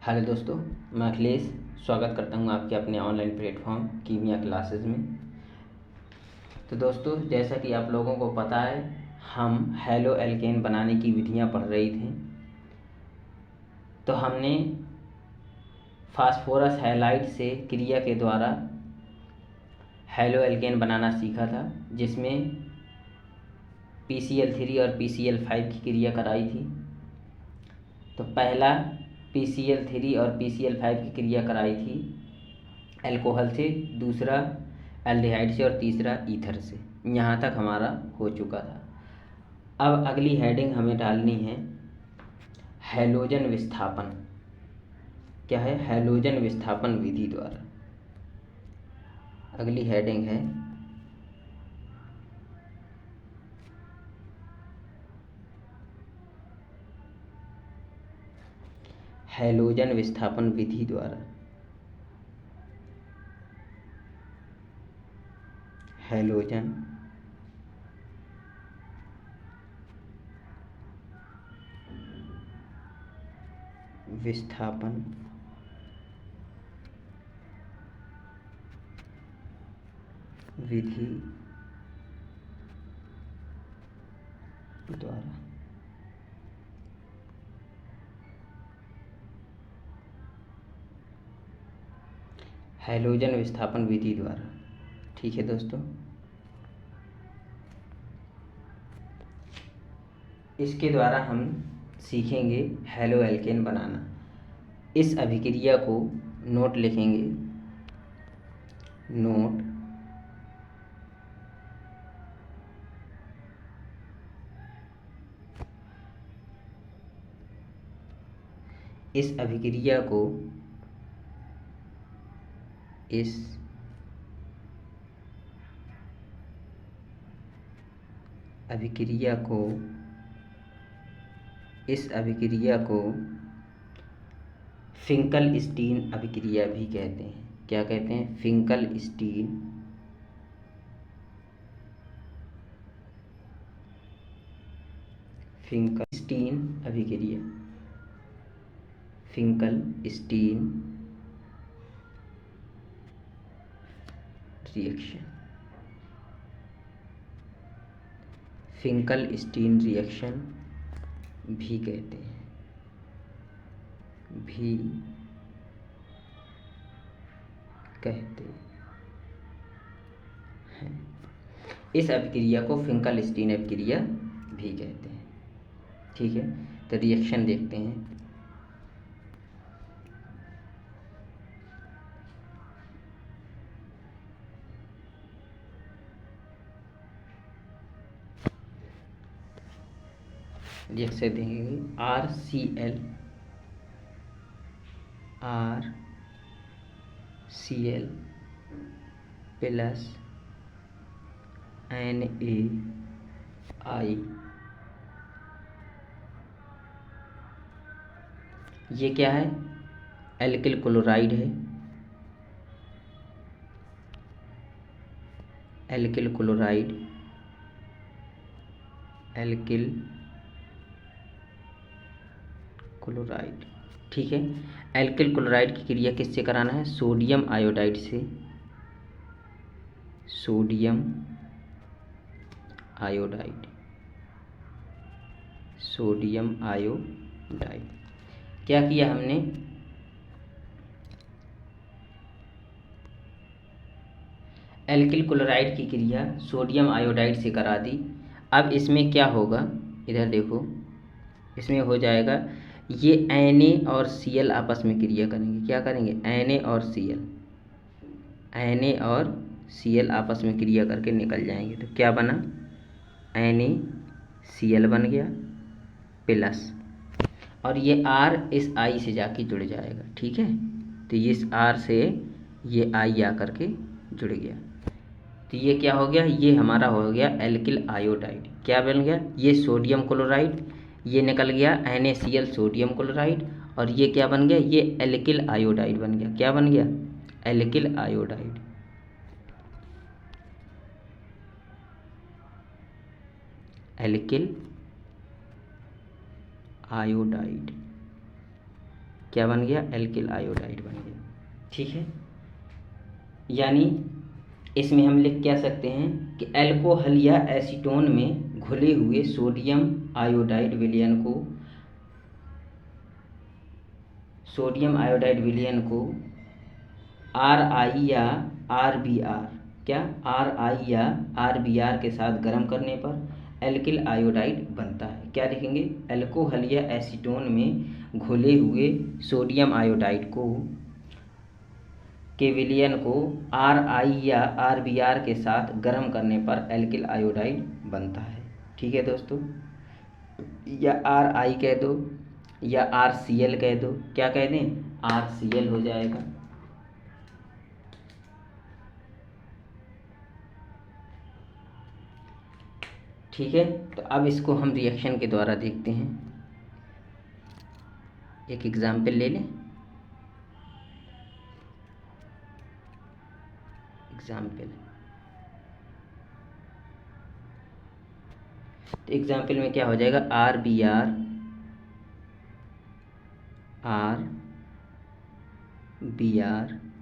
Hello दोस्तों, मैं अखिलेश स्वागत करता हूं आपके अपने ऑनलाइन प्लेटफॉर्म कीमिया क्लासेस में। तो दोस्तों, जैसा कि आप लोगों को पता है, हम हैलो एल्केन बनाने की विधियां पढ़ रही थी। तो हमने फास्फोरस हैलाइड से क्रिया के द्वारा हैलो एल्केन बनाना सीखा था, जिसमें PCl3 और PCl5 की क्रिया कराई थी। तो पहला PCl3 और PCl5 की क्रिया कराई थी अल्कोहल से, दूसरा एल्डिहाइड से और तीसरा ईथर से। यहाँ तक हमारा हो चुका था। अब अगली हेडिंग हमें डालनी है हैलोजन विस्थापन। क्या है? हैलोजन विस्थापन विधि द्वारा। अगली हेडिंग है हैलोजन विस्थापन विधि द्वारा। हैलोजन विस्थापन विधि द्वारा। हैलोजन विस्थापन विधि द्वारा। ठीक है दोस्तों, इसके द्वारा हम सीखेंगे हैलो एल्केन बनाना। इस अभिक्रिया को नोट लिखेंगे। नोट इस अभिक्रिया को इस अभिक्रिया को इस अभिक्रिया को फिंकल-स्टीन अभिक्रिया भी कहते हैं। क्या कहते हैं? फिंकल-स्टीन फिंकल-स्टीन अभिक्रिया। Finkel-Stein reaction. फिंकल-स्टीन रिएक्शन भी कहते हैं। भी कहते हैं। इस अभिक्रिया को फिंकल-स्टीन अभिक्रिया भी कहते हैं। ठीक है, तो रिएक्शन देखते हैं। रिएक्शन देंगे RCl प्लस NaI। ये क्या है? एल्किल क्लोराइड है। एल्किल क्लोराइड ठीक है। एल्किल क्लोराइड की क्रिया किससे कराना है? सोडियम आयोडाइड से। सोडियम आयोडाइड क्या किया हमने? एल्किल क्लोराइड की क्रिया सोडियम आयोडाइड से करा दी। अब इसमें क्या होगा? इधर देखो, इसमें हो जाएगा ये Na और Cl आपस में क्रिया करेंगे। क्या करेंगे? Na और Cl आपस में क्रिया करके निकल जाएंगे। तो क्या बना? NaCl बन गया प्लस, और ये R इस I से जाके जुड़ जाएगा। ठीक है, तो इस R से ये I आकर के जुड़ गया। तो ये क्या हो गया? ये हमारा हो गया एल्किल आयोडाइड। क्या बन गया? ये सोडियम क्लोराइड, ये निकल गया NaCl सोडियम क्लोराइड, और ये क्या बन गया? ये एल्किल आयोडाइड बन गया। क्या बन गया? Alkyl iodide. Alkyl iodide. क्या बन गया, एल्किल आयोडाइड बन गया। ठीक है, यानी इसमें हम लिख क्या सकते हैं कि अल्कोहल या एसीटोन में घुले हुए सोडियम आयोडाइड विलयन को RI या RBR, क्या RI या RBR के साथ गर्म करने पर एल्किल आयोडाइड बनता है। क्या लिखेंगे, अल्कोहल या एसीटोन में घुले हुए सोडियम आयोडाइड के विलयन को RI या RBR के साथ गर्म करने पर एल्किल आयोडाइड बनता है। ठीक है दोस्तों, या RI कह दो या RCl कह दो, क्या कह दें, RCl हो जाएगा। ठीक है, तो अब इसको हम रिएक्शन के द्वारा देखते हैं। एक एग्जाम्पल ले लें। तो एग्जाम्पल में क्या हो जाएगा, RBR,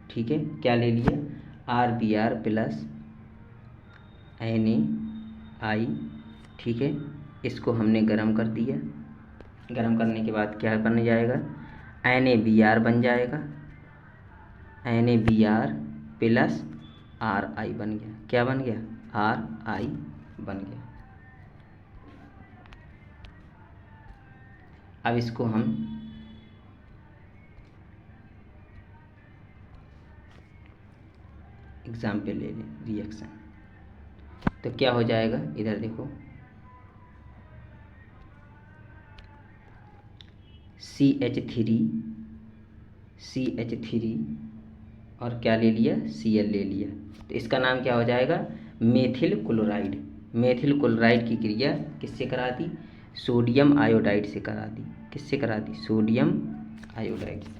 ठीक है, क्या ले लिया, RBR प्लस NaI, ठीक है, इसको हमने गर्म कर दिया। गर्म करने के बाद क्या बन जाएगा, NaBr बन जाएगा, NaBr प्लस RI बन गया। क्या बन गया, RI बन गया। अब इसको हम एग्जाम्पल ले लें, रिएक्शन। तो क्या हो जाएगा, इधर देखो, CH3 और क्या ले लिया, Cl ले लिया। तो इसका नाम क्या हो जाएगा, मेथिल क्लोराइड। मेथिल क्लोराइड की क्रिया किससे करा दी, सोडियम आयोडाइड से करा दी। किससे करा दी, सोडियम आयोडाइड से।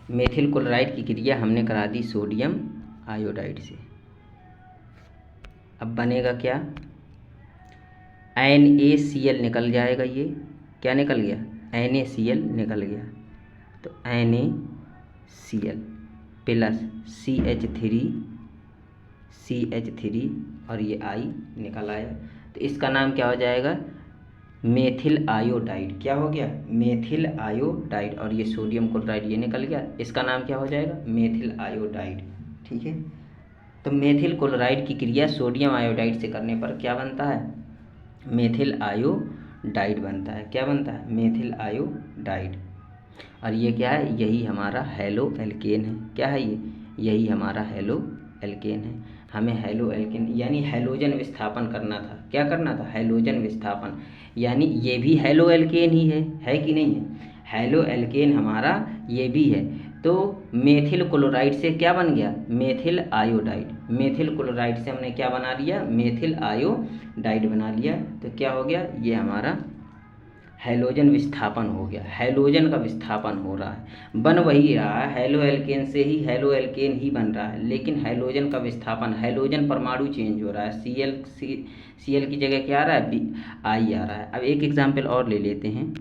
मेथिल क्लोराइड की क्रिया हमने करा दी सोडियम आयोडाइड से। अब बनेगा क्या, NaCl निकल जाएगा। ये क्या निकल गया, NaCl निकल गया। तो NaCl प्लस CH3 और ये I निकल आया। तो इसका नाम क्या हो जाएगा, मेथिल आयोडाइड। क्या हो गया, मेथिल आयोडाइड। और ये सोडियम क्लोराइड ये निकल गया, इसका नाम क्या हो जाएगा, मेथिल आयोडाइड। ठीक है, तो मेथिल क्लोराइड की क्रिया सोडियम आयोडाइड से करने पर क्या बनता है, मेथिल आयोडाइड बनता है। क्या बनता है, मेथिल आयोडाइड। और ये क्या है, यही हमारा हेलो एल्केन है। क्या है ये, यही हमारा हेलो एल्केन है। हमें हेलो एल्केन यानी हैलोजन विस्थापन करना था। क्या करना था, हैलोजन विस्थापन, यानी ये भी हेलो एल्केन ही है कि नहीं है, हेलो एल्केन हमारा ये भी है। तो मेथिल क्लोराइड से क्या बन गया, मेथिल आयोडाइड। मेथिल क्लोराइड से हमने क्या बना लिया, मेथिल आयोडाइड बना लिया। तो क्या हो गया, ये हमारा हैलोजन विस्थापन हो गया। हैलोजन का विस्थापन हो रहा है, बन वही रहा है, हेलो एल्केन से ही हेलो एल्केन ही बन रहा है, लेकिन हैलोजन का विस्थापन, हैलोजन परमाणु चेंज हो रहा है। Cl की जगह क्या आ रहा है, I आ रहा है। अब एक एग्जाम्पल और ले लेते हैं।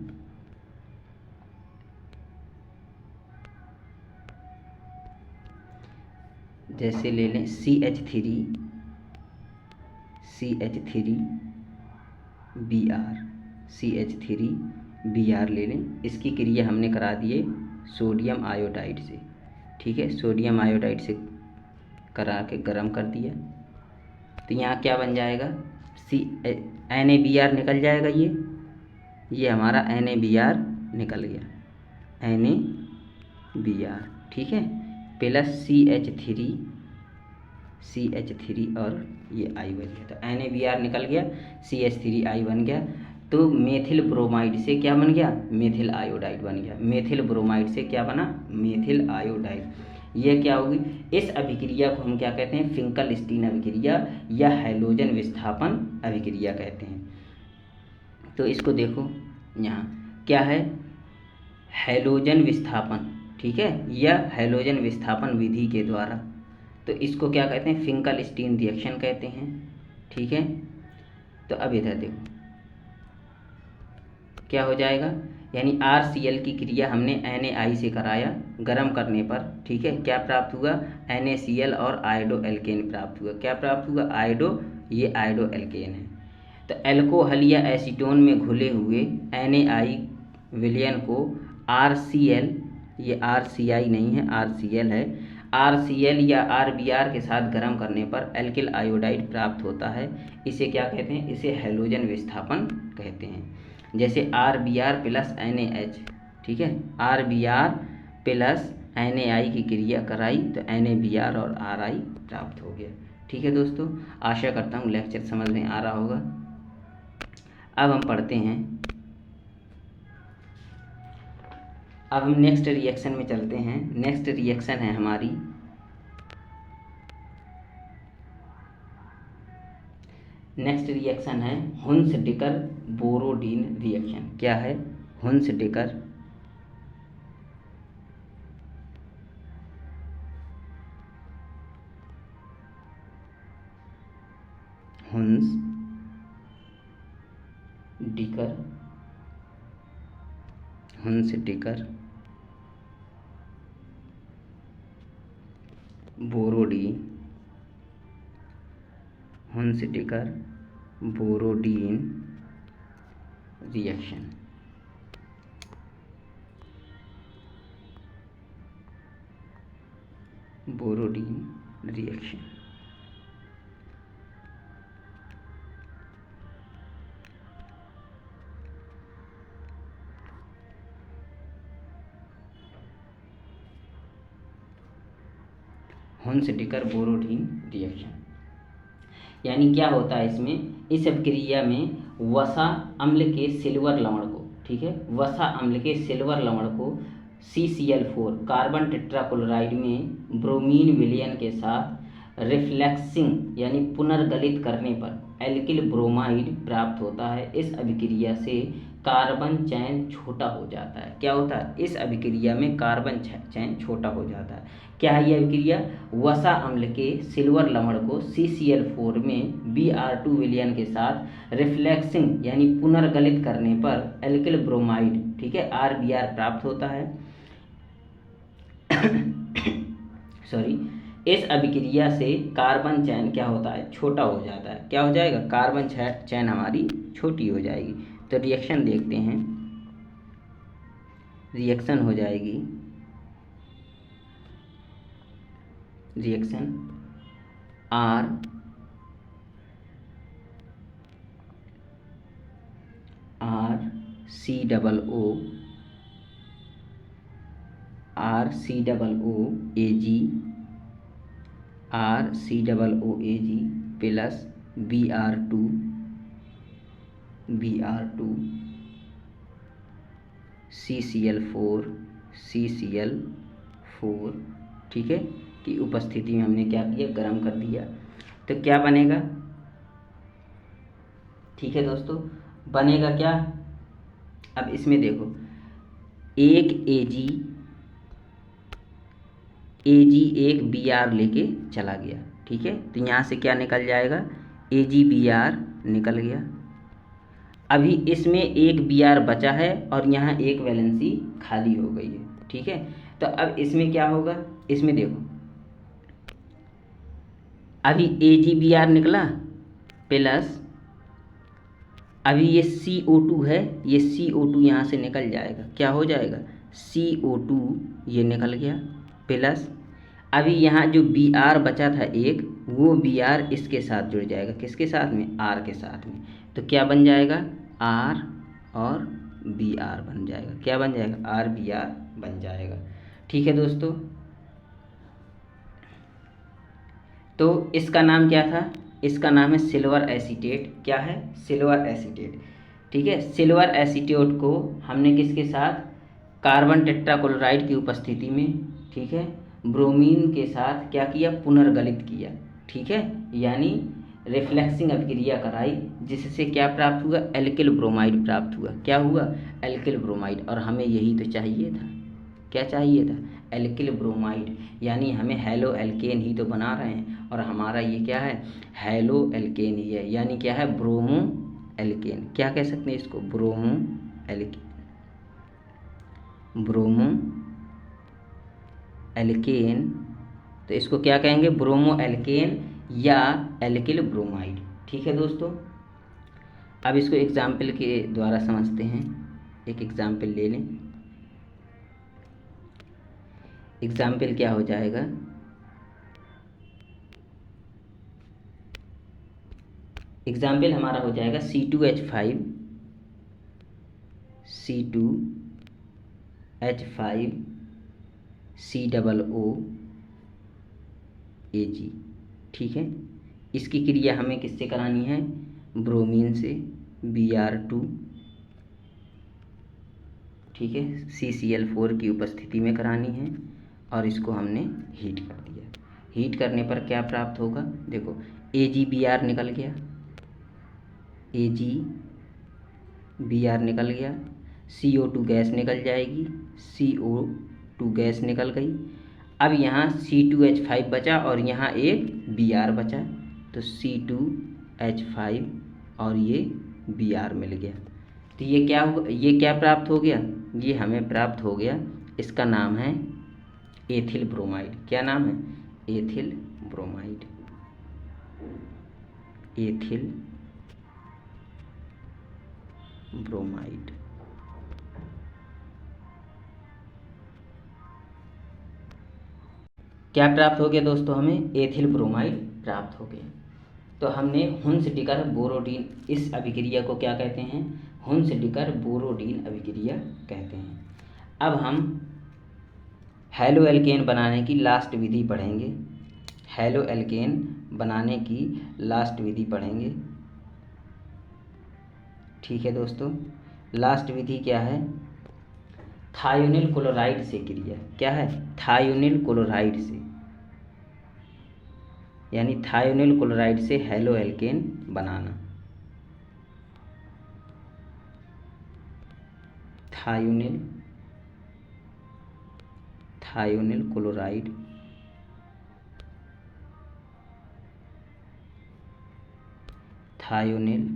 जैसे ले लें CH3Br ले लें। इसकी क्रिया हमने करा दिए सोडियम आयोडाइड से। ठीक है, सोडियम आयोडाइड से करा के गर्म कर दिया। तो यहाँ क्या बन जाएगा, NaBr निकल जाएगा। ये हमारा NaBr निकल गया, NaBr, ठीक है, प्लस CH3 और ये I बन गया। तो NaBr निकल गया, CH3I बन गया। तो मेथिल ब्रोमाइड से क्या बन गया, मेथिल आयोडाइड बन गया। मेथिल ब्रोमाइड से क्या बना, मेथिल आयोडाइड। यह क्या होगी, इस अभिक्रिया को हम क्या कहते हैं, फिंकल-स्टीन अभिक्रिया या हैलोजन विस्थापन अभिक्रिया कहते हैं। तो इसको देखो, यहाँ क्या है, हैलोजन विस्थापन, ठीक है, या हैलोजन विस्थापन विधि के द्वारा। तो इसको क्या कहते हैं, फिंकल-स्टीन रिएक्शन कहते हैं। ठीक है, तो अब इधर देखो, क्या हो जाएगा, यानी RCl की क्रिया हमने NaI से कराया गर्म करने पर, ठीक है, क्या प्राप्त हुआ, NaCl और आयोडो एल्केन प्राप्त हुआ। क्या प्राप्त हुआ, आयोडो, ये आयोडो एल्केन है। तो एल्कोहल या एसीटोन में घुले हुए NaI विलयन को RCl, ये RCI नहीं है, RCl है, RCl या RBr के साथ गर्म करने पर एल्किल आयोडाइड प्राप्त होता है। इसे क्या कहते हैं, इसे हैलोजन विस्थापन कहते हैं। जैसे RBr प्लस NaH, ठीक है, RBr प्लस NaI की क्रिया कराई तो NaBr और Ri प्राप्त हो गया। ठीक है दोस्तों, आशा करता हूँ लेक्चर समझ में आ रहा होगा। अब हम पढ़ते हैं, अब हम नेक्स्ट रिएक्शन में चलते हैं। नेक्स्ट रिएक्शन है हमारी हुन्स-डिकर बोरोडीन रिएक्शन। क्या है, हुन्स-डिकर बोरोडीन रिएक्शन। हुन्स-डिकर बोरोडीन रिएक्शन यानी क्या होता है इसमें, इस अभिक्रिया में वसा अम्ल के सिल्वर लवण को, ठीक है, वसा अम्ल के सिल्वर लवण को CCl4 कार्बन टेट्राक्लोराइड में ब्रोमीन विलयन के साथ रिफ्लेक्सिंग यानी पुनर्गलित करने पर एल्किल ब्रोमाइड प्राप्त होता है। इस अभिक्रिया से कार्बन चैन छोटा हो जाता है। क्या होता है, इस अभिक्रिया में कार्बन चैन छोटा हो जाता है। क्या है यह अभिक्रिया, वसा अम्ल के सिल्वर लवण को CCl4 में Br2 विलयन के साथ रिफ्लेक्सिंग यानी पुनर्गलित करने पर एल्किल ब्रोमाइड, ठीक है, RBr प्राप्त होता है। सॉरी, इस अभिक्रिया से कार्बन चैन क्या होता है, छोटा हो जाता है। क्या हो जाएगा, कार्बन चैन हमारी छोटी हो जाएगी। तो रिएक्शन देखते हैं, रिएक्शन हो जाएगी, reaction RCOOAG plus Br2 CCl4, ठीक है, की उपस्थिति में हमने क्या किया, गर्म कर दिया। तो क्या बनेगा, ठीक है दोस्तों, बनेगा क्या, अब इसमें देखो, एक एक Br लेके चला गया, ठीक है, तो यहाँ से क्या निकल जाएगा, AgBr निकल गया। अभी इसमें एक Br बचा है और यहाँ एक वैलेंसी खाली हो गई है, ठीक है। तो अब इसमें क्या होगा, इसमें देखो, अभी AgBr निकला प्लस अभी ये CO2 है, ये CO2 यहाँ से निकल जाएगा। क्या हो जाएगा, CO2 ये निकल गया प्लस अभी यहाँ जो Br बचा था एक, वो Br इसके साथ जुड़ जाएगा, किसके साथ में, R के साथ में। तो क्या बन जाएगा, R और Br बन जाएगा। क्या बन जाएगा, RBr बन जाएगा। ठीक है दोस्तों, तो इसका नाम क्या था, इसका नाम है सिल्वर एसीटेट। क्या है, सिल्वर एसीटेट, ठीक है। सिल्वर एसीटेट को हमने किसके साथ, कार्बन टेट्राक्लोराइड की उपस्थिति में, ठीक है, ब्रोमीन के साथ क्या किया, पुनर्गलित किया, ठीक है, यानी रिफ्लेक्सिंग अभिक्रिया कराई, जिससे क्या प्राप्त हुआ, एल्किल ब्रोमाइड प्राप्त हुआ। क्या हुआ, एल्किल ब्रोमाइड। और हमें यही तो चाहिए था, क्या चाहिए था, एल्किल ब्रोमाइड, यानी हमें हैलो एल्केन ही तो बना रहे हैं और हमारा ये क्या है, हैलो एल्केन ही है, यानी क्या है, ब्रोमो एल्केन, क्या कह सकते हैं इसको, ब्रोमो एल्केन, ब्रोमो एल्केन। तो इसको क्या कहेंगे, ब्रोमो एल्केन या एल्किल ब्रोमाइड। ठीक है दोस्तों, अब इसको एग्जाम्पल के द्वारा समझते हैं। एक एग्जाम्पल ले लें। एग्जाम्पल क्या हो जाएगा, एग्जाम्पल हमारा हो जाएगा C2H5, C2H5 COO Ag। ठीक है, इसकी क्रिया हमें किससे करानी है, ब्रोमीन से, Br2, ठीक है, CCl4 की उपस्थिति में करानी है। और इसको हमने हीट कर दिया। हीट करने पर क्या प्राप्त होगा, देखो AgBr निकल गया, AgBr निकल गया, CO2 गैस निकल जाएगी, CO2 गैस निकल गई। अब यहाँ C2H5 बचा और यहाँ एक Br बचा, तो C2H5 और ये Br मिल गया। तो ये क्या हुआ, ये क्या प्राप्त हो गया, ये हमें प्राप्त हो गया, इसका नाम है एथिल ब्रोमाइड। क्या नाम है, एथिल ब्रोमाइड, एथिल ब्रोमाइड। क्या प्राप्त हो गया दोस्तों, हमें एथिल ब्रोमाइड प्राप्त हो गया। तो हमने हुन्स-डिकर बोरोडीन, इस अभिक्रिया को क्या कहते हैं, हुन्स-डिकर बोरोडीन अभिक्रिया कहते हैं। अब हम हैलो एल्केन बनाने की लास्ट विधि पढ़ेंगे। हैलो एल्केन बनाने की लास्ट विधि पढ़ेंगे। ठीक है दोस्तों, लास्ट विधि क्या है, थायोनिल क्लोराइड से क्रिया। क्या है, थायोनिल क्लोराइड से, यानी थायोनिल क्लोराइड से हैलो एल्केन बनाना। थायोनिल क्लोराइड थायोनिल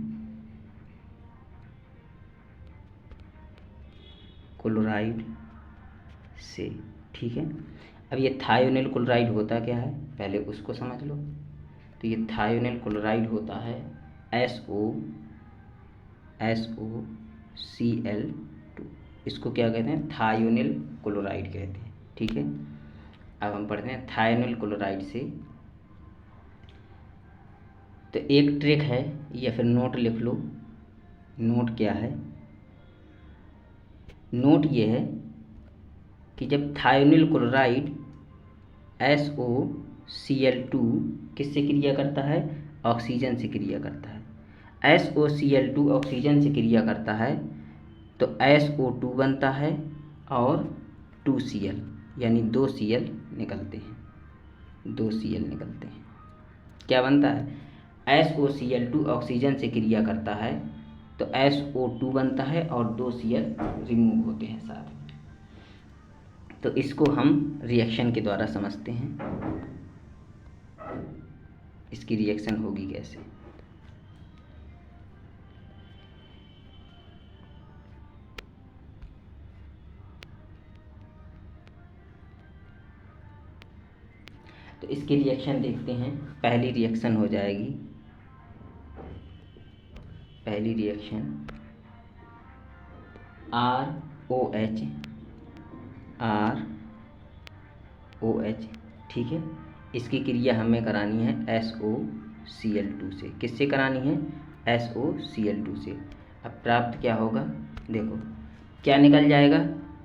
क्लोराइड से। ठीक है, अब ये थायोनिल क्लोराइड होता क्या है, पहले उसको समझ लो। तो ये थायोनिल क्लोराइड होता है SOCl2, इसको क्या कहते हैं, थायोनिल क्लोराइड कहते हैं। ठीक है, अब हम पढ़ते हैं थायोनिल क्लोराइड से। तो एक ट्रिक है, या फिर नोट लिख लो। नोट क्या है, नोट ये है कि जब थायोनिल क्लोराइड SOCl2 किससे क्रिया करता है, ऑक्सीजन से क्रिया करता है। SOCl2 ऑक्सीजन से क्रिया करता है तो SO2 बनता है और 2Cl, यानी 2 Cl निकलते हैं, 2 Cl निकलते हैं। क्या बनता है, SOCl2 ऑक्सीजन से क्रिया करता है तो SO2 बनता है और 2 Cl रिमूव होते हैं साथ में। तो इसको हम रिएक्शन के द्वारा समझते हैं, इसकी रिएक्शन होगी कैसे। तो इसकी रिएक्शन देखते हैं। पहली रिएक्शन हो जाएगी, पहली रिएक्शन ROH, ठीक है, इसकी क्रिया हमें करानी है SOCl2 से। किससे करानी है, SOCl2 से। अब प्राप्त क्या होगा, देखो क्या निकल जाएगा,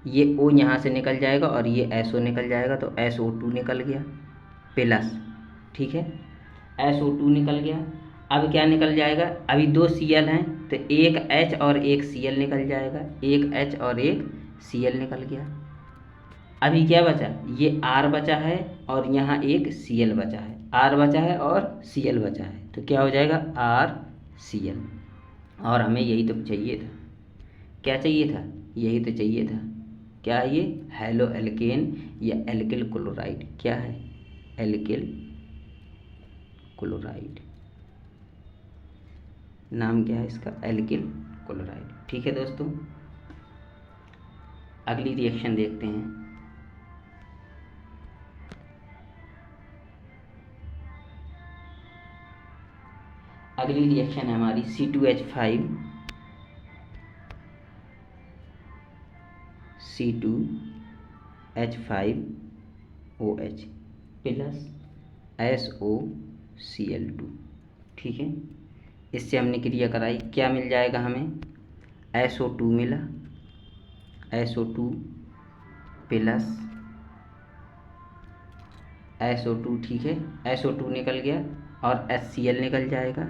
ये O यहाँ से निकल जाएगा और ये SO निकल जाएगा, तो SO2 निकल गया प्लस, ठीक है, SO2 निकल गया। अब क्या निकल जाएगा, अभी 2 Cl हैं तो एक H और एक Cl निकल जाएगा, एक H और एक Cl निकल गया। अभी क्या बचा, ये R बचा है और यहाँ एक Cl बचा है, R बचा है और Cl बचा है, तो क्या हो जाएगा RCl। और हमें यही तो चाहिए था, क्या चाहिए था, यही तो चाहिए था। क्या है ये, हैलो एल्केन या एल्किल क्लोराइड। क्या है, एल्किल क्लोराइड। नाम क्या है इसका, एल्किल क्लोराइड। ठीक है दोस्तों, अगली रिएक्शन देखते हैं। अगली रिएक्शन है हमारी C2H5 C2H5OH प्लस SOCl2। ठीक है, इससे हमने क्रिया कराई, क्या मिल जाएगा हमें, SO2 मिला, SO2 प्लस SO2। ठीक है, SO2 निकल गया और HCl निकल जाएगा,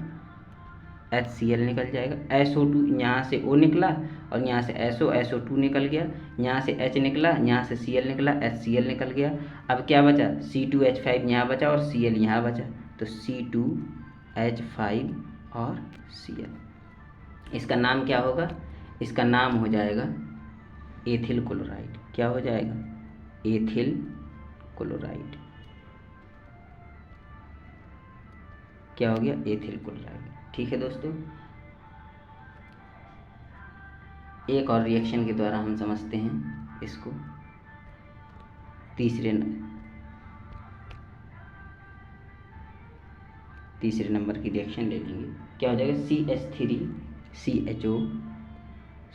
HCl निकल जाएगा, SO2 यहाँ से O निकला और यहाँ से SO2 निकल गया, यहाँ से H निकला, यहाँ से Cl निकला, HCl निकल गया। अब क्या बचा, C2H5 यहाँ बचा और Cl यहाँ बचा, तो C2H5 और Cl। इसका नाम क्या होगा, इसका नाम हो जाएगा एथिल क्लोराइड। क्या हो जाएगा, एथिल क्लोराइड। क्या हो गया, एथिल क्लोराइड। ठीक है दोस्तों, एक और रिएक्शन के द्वारा हम समझते हैं इसको। तीसरे नंबर की रिएक्शन ले लेंगे। क्या हो जाएगा, CH3CHO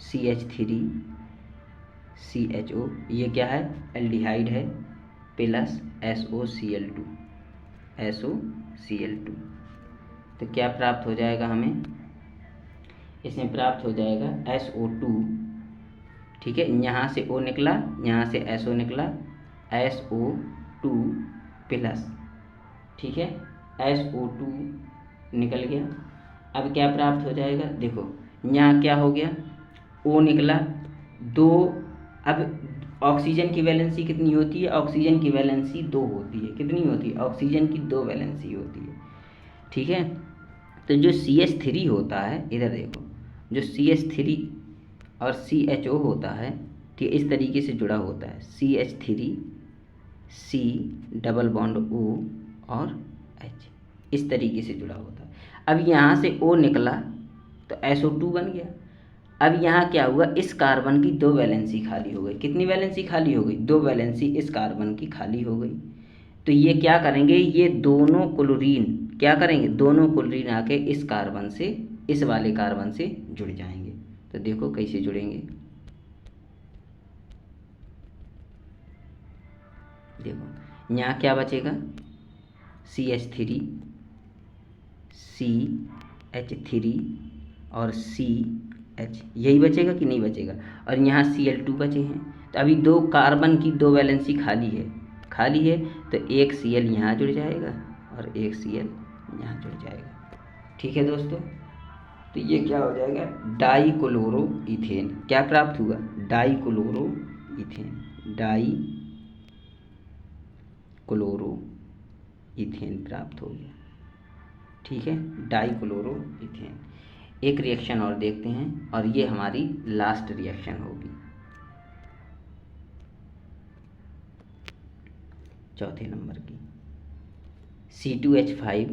CH3CHO, ये क्या है, एल्डिहाइड है, प्लस SOCl2। तो क्या प्राप्त हो जाएगा हमें, इसमें प्राप्त हो जाएगा SO2। ठीक है, यहाँ से O निकला, यहाँ से SO निकला, SO2 प्लस, ठीक है, SO2 निकल गया। अब क्या प्राप्त हो जाएगा, देखो यहाँ क्या हो गया, O निकला, दो, अब ऑक्सीजन की वैलेंसी कितनी होती है, ऑक्सीजन की वैलेंसी 2 होती है। कितनी होती है, ऑक्सीजन की 2 वैलेंसी होती है। ठीक है, तो जो CH3 होता है, इधर देखो, जो CH3 और CHO होता है, ठीक, इस तरीके से जुड़ा होता है, CH3 C double bond O और H, इस तरीके से जुड़ा होता है। अब यहाँ से O निकला तो SO2 बन गया। अब यहाँ क्या हुआ, इस कार्बन की 2 वैलेंसी खाली हो गई। कितनी वैलेंसी खाली हो गई, 2 वैलेंसी इस कार्बन की खाली हो गई। तो ये क्या करेंगे, ये दोनों क्लोरीन क्या करेंगे, दोनों क्लोरीन आके इस कार्बन से, इस वाले कार्बन से जुड़ जाएंगे। तो देखो कैसे जुड़ेंगे, देखो यहाँ क्या बचेगा, CH3 CH3 और CH, यही बचेगा कि नहीं बचेगा, और यहाँ Cl2 बचे हैं। तो अभी 2 कार्बन की 2 वैलेंसी खाली है, तो एक Cl यहाँ जुड़ जाएगा और एक Cl यहाँ जुड़ जाएगा। ठीक है दोस्तों, तो ये क्या हो जाएगा, डाईक्लोरो इथेन। क्या प्राप्त हुआ, डाईक्लोरो इथेन प्राप्त हो गया। ठीक है, डाईक्लोरो इथेन। एक रिएक्शन और देखते हैं, और ये हमारी लास्ट रिएक्शन होगी, चौथे नंबर की। C2H5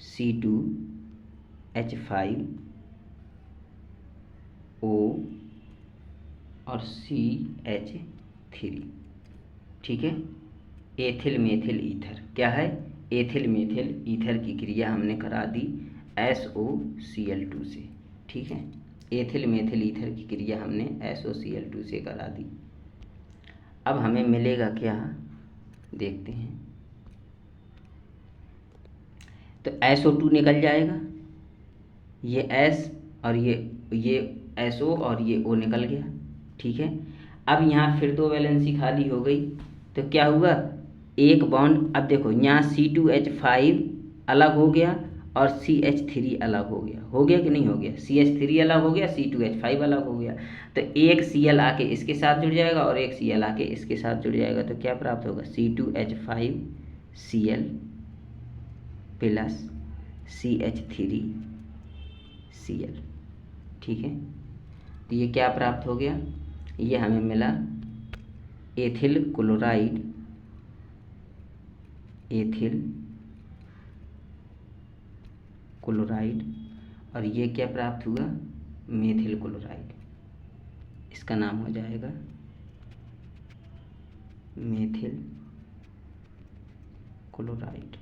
C2H5O और CH3। ठीक है, एथिल मेथिल ईथर। क्या है, एथिल मेथिल ईथर की क्रिया हमने करा दी SOCl2 से। ठीक है, एथिल मेथिल ईथर की क्रिया हमने SOCl2 से करा दी। अब हमें मिलेगा क्या, देखते हैं। तो SO2 निकल जाएगा, ये S और ये SO और ये O निकल गया। ठीक है, अब यहाँ फिर 2 वैलेंसी खाली हो गई, तो क्या हुआ, एक बॉन्ड, अब देखो यहाँ C2H5 अलग हो गया और CH3 अलग हो गया कि नहीं हो गया, CH3 अलग हो गया, C2H5 अलग हो गया। तो एक Cl आके इसके साथ जुड़ जाएगा और एक Cl आके इसके साथ जुड़ जाएगा। तो क्या प्राप्त होगा, C2H5Cl प्लस CH3Cl। ठीक है, तो ये क्या प्राप्त हो गया, ये हमें मिला एथिल क्लोराइड क्लोराइड, और ये क्या प्राप्त हुआ, मेथिल क्लोराइड। इसका नाम हो जाएगा मेथिल क्लोराइड।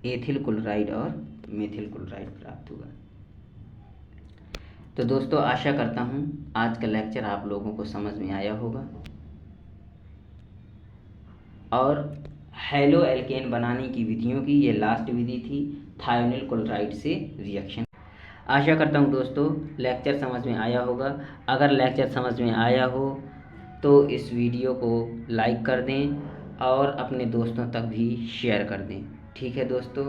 एथिल क्लोराइड और मेथिल क्लोराइड प्राप्त हुआ। तो दोस्तों आशा करता हूँ आज का लेक्चर आप लोगों को समझ में आया होगा, और हैलो एल्केन बनाने की विधियों की ये लास्ट विधि थी, थायोनिल क्लोराइड से रिएक्शन। आशा करता हूँ दोस्तों लेक्चर समझ में आया होगा। अगर लेक्चर समझ में आया हो तो इस वीडियो को लाइक कर दें और अपने दोस्तों तक भी शेयर कर दें। ठीक है दोस्तों।